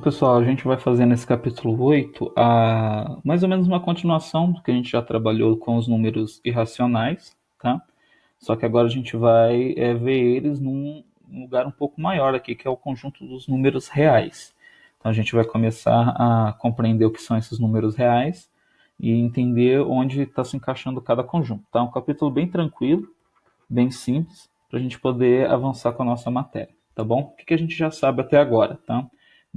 pessoal, a gente vai fazer nesse capítulo 8 mais ou menos uma continuação do que a gente já trabalhou com os números irracionais, tá? Só que agora a gente vai ver eles num lugar um pouco maior aqui, que é o conjunto dos números reais. Então a gente vai começar a compreender o que são esses números reais e entender onde está se encaixando cada conjunto. Tá? Um capítulo bem tranquilo, bem simples, para a gente poder avançar com a nossa matéria, tá bom? O que a gente já sabe até agora, tá?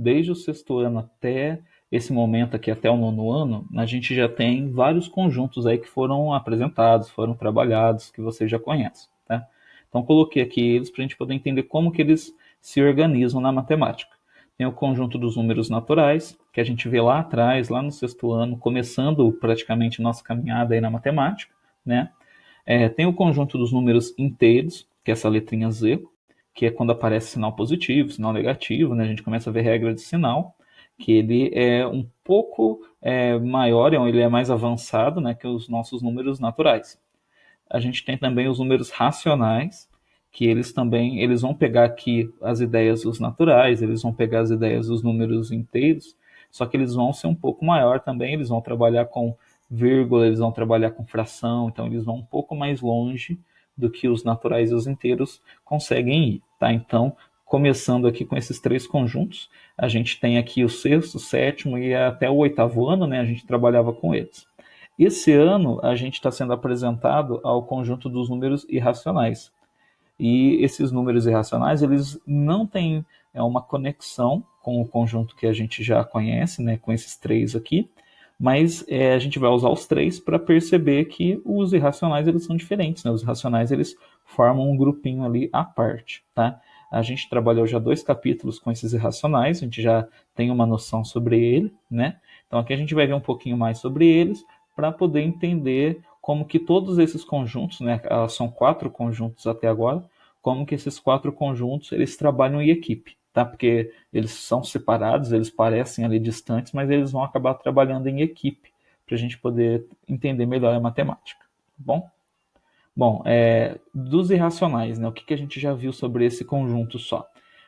Desde o sexto ano até esse momento aqui, até o nono ano, a gente já tem vários conjuntos aí que foram apresentados, foram trabalhados, que vocês já conhecem, tá? Então coloquei aqui eles para a gente poder entender como que eles se organizam na matemática. Tem o conjunto dos números naturais, que a gente vê lá atrás, lá no sexto ano, começando praticamente nossa caminhada aí na matemática, né? Tem o conjunto dos números inteiros, que é essa letrinha Z, que é quando aparece sinal positivo, sinal negativo, né? A gente começa a ver regra de sinal, que ele é um pouco maior, ele é mais avançado, né, que os nossos números naturais. A gente tem também os números racionais, que eles vão pegar aqui as ideias dos naturais, eles vão pegar as ideias dos números inteiros, só que eles vão ser um pouco maior também, eles vão trabalhar com vírgula, eles vão trabalhar com fração, então eles vão um pouco mais longe do que os naturais e os inteiros conseguem ir, tá? Então, começando aqui com esses três conjuntos, a gente tem aqui o sexto, o sétimo e até o oitavo ano, né? A gente trabalhava com eles. Esse ano a gente está sendo apresentado ao conjunto dos números irracionais. E esses números irracionais, eles não têm uma conexão com o conjunto que a gente já conhece, né, com esses três aqui, mas a gente vai usar os três para perceber que os irracionais eles são diferentes, né? Os irracionais eles formam um grupinho ali à parte, tá? A gente trabalhou já 2 capítulos com esses irracionais, a gente já tem uma noção sobre ele, né? Então aqui a gente vai ver um pouquinho mais sobre eles para poder entender como que todos esses conjuntos, né? São 4 conjuntos até agora, como que esses 4 conjuntos eles trabalham em equipe, tá? Porque eles são separados, eles parecem ali distantes, mas eles vão acabar trabalhando em equipe para a gente poder entender melhor a matemática, tá bom? Bom, dos irracionais, né? O que a gente já viu sobre esse conjunto só?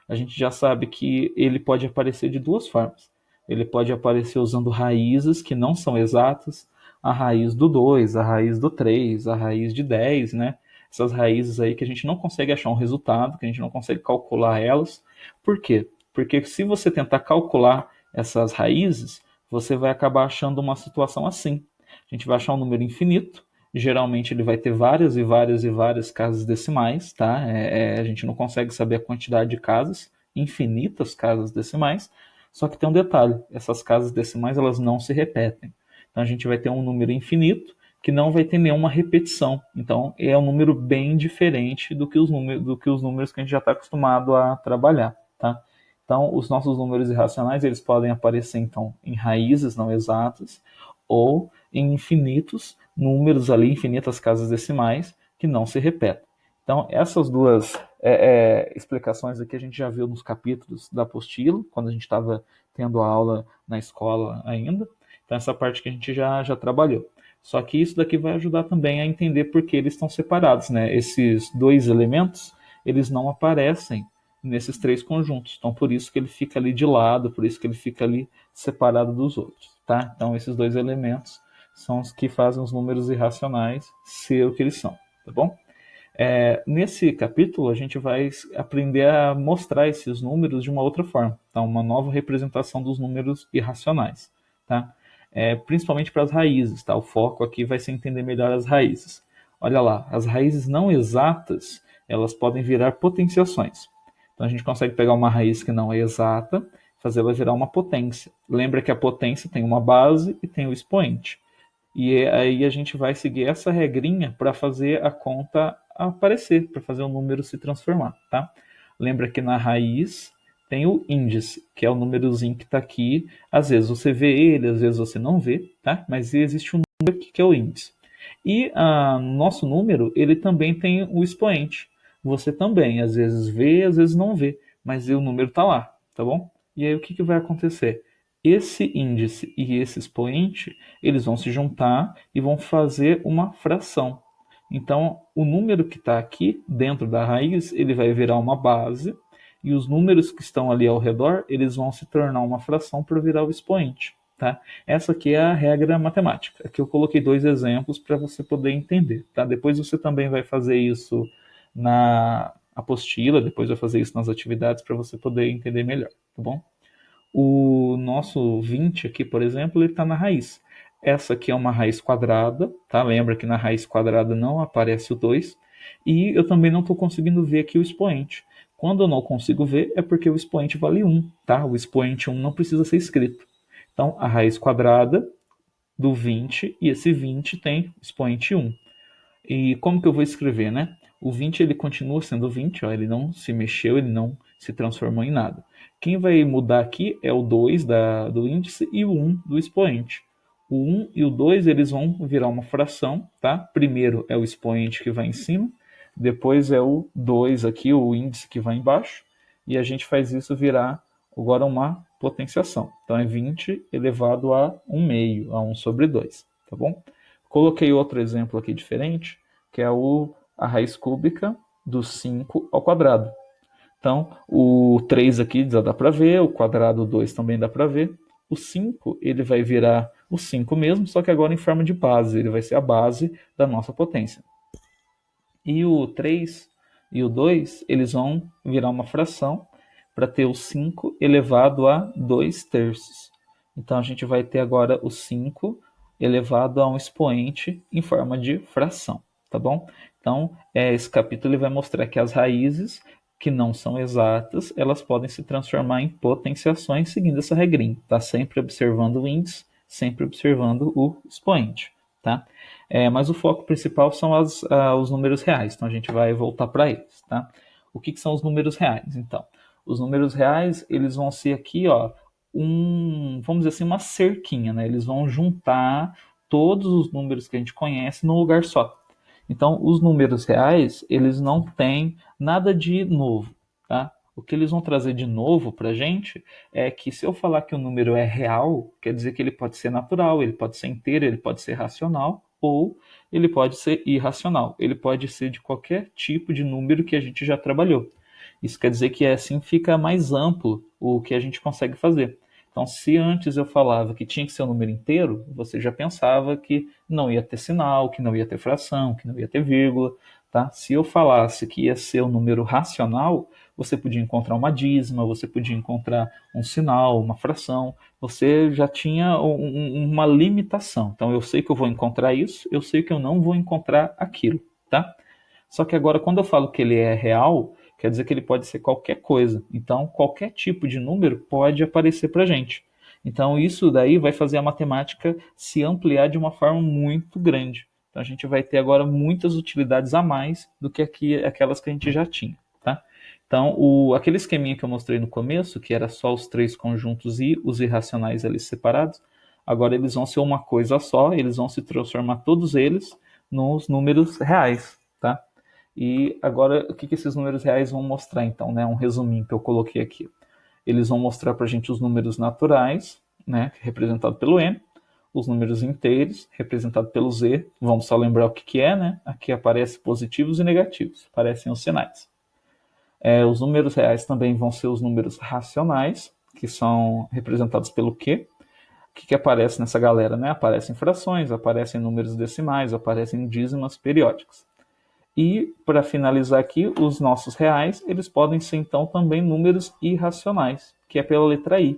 A gente já sabe que ele pode aparecer de 2 formas. Ele pode aparecer usando raízes que não são exatas, a raiz do 2, a raiz do 3, a raiz de 10, né? Essas raízes aí que a gente não consegue achar um resultado, que a gente não consegue calcular elas. Por quê? Porque se você tentar calcular essas raízes, você vai acabar achando uma situação assim. A gente vai achar um número infinito, geralmente ele vai ter várias e várias e várias casas decimais, tá? A gente não consegue saber a quantidade de casas, infinitas casas decimais, só que tem um detalhe, essas casas decimais elas não se repetem. Então a gente vai ter um número infinito que não vai ter nenhuma repetição. Então é um número bem diferente do que os números que a gente já está acostumado a trabalhar, tá? Então os nossos números irracionais eles podem aparecer então em raízes não exatas ou em infinitos números ali, infinitas casas decimais que não se repetem. Então essas duas explicações aqui a gente já viu nos capítulos da apostila, quando a gente estava tendo a aula na escola ainda. Então essa parte que a gente já trabalhou. Só que isso daqui vai ajudar também a entender por que eles estão separados, né? Esses 2 elementos, eles não aparecem nesses 3 conjuntos. Então por isso que ele fica ali de lado, por isso que ele fica ali separado dos outros, tá? Então esses 2 elementos são os que fazem os números irracionais ser o que eles são, tá bom? Nesse capítulo a gente vai aprender a mostrar esses números de uma outra forma, tá? Uma nova representação dos números irracionais, tá? Principalmente para as raízes, tá? O foco aqui vai ser entender melhor as raízes. Olha lá, as raízes não exatas elas podem virar potenciações. Então a gente consegue pegar uma raiz que não é exata, fazer ela virar uma potência. Lembra que a potência tem uma base e tem o expoente. E aí a gente vai seguir essa regrinha para fazer a conta aparecer, para fazer o número se transformar, tá? Lembra que na raiz tem o índice, que é o númerozinho que está aqui. Às vezes você vê ele, às vezes você não vê, tá? Mas existe um número aqui que é o índice. E nosso número, ele também tem o expoente. Você também, às vezes vê, às vezes não vê, mas o número está lá, tá bom? E aí o que vai acontecer? Esse índice e esse expoente, eles vão se juntar e vão fazer uma fração. Então, o número que está aqui dentro da raiz, ele vai virar uma base, e os números que estão ali ao redor, eles vão se tornar uma fração para virar o expoente. Tá? Essa aqui é a regra matemática. Aqui eu coloquei 2 exemplos para você poder entender. Tá? Depois você também vai fazer isso na apostila, depois vai fazer isso nas atividades para você poder entender melhor, tá bom? O nosso 20 aqui, por exemplo, ele está na raiz. Essa aqui é uma raiz quadrada, tá? Lembra que na raiz quadrada não aparece o 2. E eu também não estou conseguindo ver aqui o expoente. Quando eu não consigo ver, é porque o expoente vale 1, tá? O expoente 1 não precisa ser escrito. Então, a raiz quadrada do 20, e esse 20 tem expoente 1. E como que eu vou escrever, né? O 20 ele continua sendo 20, ó, ele não se mexeu, ele não se transformou em nada. Quem vai mudar aqui é o 2 do índice e o 1 do expoente. O 1 e o 2 eles vão virar uma fração, tá? Primeiro é o expoente que vai em cima, depois é o 2 aqui, o índice que vai embaixo, e a gente faz isso virar agora uma potenciação. Então é 20 elevado a 1 meio, a 1 sobre 2, tá bom? Coloquei outro exemplo aqui diferente, que é a raiz cúbica do 5 ao quadrado. Então, o 3 aqui já dá para ver, o quadrado 2 também dá para ver. O 5 ele vai virar o 5 mesmo, só que agora em forma de base, ele vai ser a base da nossa potência. E o 3 e o 2, eles vão virar uma fração para ter o 5 elevado a 2 terços. Então, a gente vai ter agora o 5 elevado a um expoente em forma de fração, tá bom? Então, esse capítulo ele vai mostrar que as raízes que não são exatas, elas podem se transformar em potenciações seguindo essa regrinha, tá? Sempre observando o índice, sempre observando o expoente, tá? Mas o foco principal são os números reais, então a gente vai voltar para eles, tá? O que são os números reais, então? Os números reais, eles vão ser aqui, ó, vamos dizer assim, uma cerquinha, né? Eles vão juntar todos os números que a gente conhece num lugar só. Então, os números reais, eles não têm nada de novo, tá? O que eles vão trazer de novo para a gente é que se eu falar que o número é real, quer dizer que ele pode ser natural, ele pode ser inteiro, ele pode ser racional, ou ele pode ser irracional. Ele pode ser de qualquer tipo de número que a gente já trabalhou. Isso quer dizer que assim fica mais amplo o que a gente consegue fazer. Então, se antes eu falava que tinha que ser um número inteiro, você já pensava que não ia ter sinal, que não ia ter fração, que não ia ter vírgula, tá? Se eu falasse que ia ser um número racional, você podia encontrar uma dízima, você podia encontrar um sinal, uma fração, você já tinha uma limitação. Então, eu sei que eu vou encontrar isso, eu sei que eu não vou encontrar aquilo, tá? Só que agora, quando eu falo que ele é real, quer dizer que ele pode ser qualquer coisa. Então, qualquer tipo de número pode aparecer para a gente. Então, isso daí vai fazer a matemática se ampliar de uma forma muito grande. Então, a gente vai ter agora muitas utilidades a mais do que aquelas que a gente já tinha. Tá? Então, aquele esqueminha que eu mostrei no começo, que era só os três conjuntos e os irracionais ali separados, agora eles vão ser uma coisa só, eles vão se transformar todos eles nos números reais. Tá? E agora, o que esses números reais vão mostrar, então, né? Um resuminho que eu coloquei aqui. Eles vão mostrar para a gente os números naturais, né? Representado pelo N, os números inteiros, representado pelo Z. Vamos só lembrar o que é, né? Aqui aparecem positivos e negativos, aparecem os sinais. Os números reais também vão ser os números racionais, que são representados pelo Q. O que aparece nessa galera, né? Aparecem frações, aparecem números decimais, aparecem dízimas periódicas. E, para finalizar aqui, os nossos reais, eles podem ser, então, também números irracionais, que é pela letra I.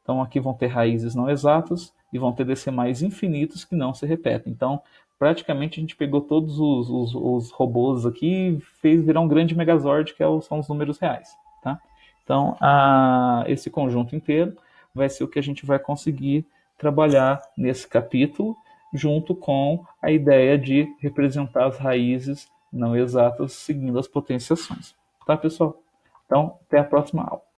Então, aqui vão ter raízes não exatas e vão ter decimais infinitos que não se repetem. Então, praticamente, a gente pegou todos os robôs aqui e fez virar um grande megazord, que são os números reais. Tá? Então, esse conjunto inteiro vai ser o que a gente vai conseguir trabalhar nesse capítulo, junto com a ideia de representar as raízes não exatas seguindo as potenciações. Tá, pessoal? Então, até a próxima aula.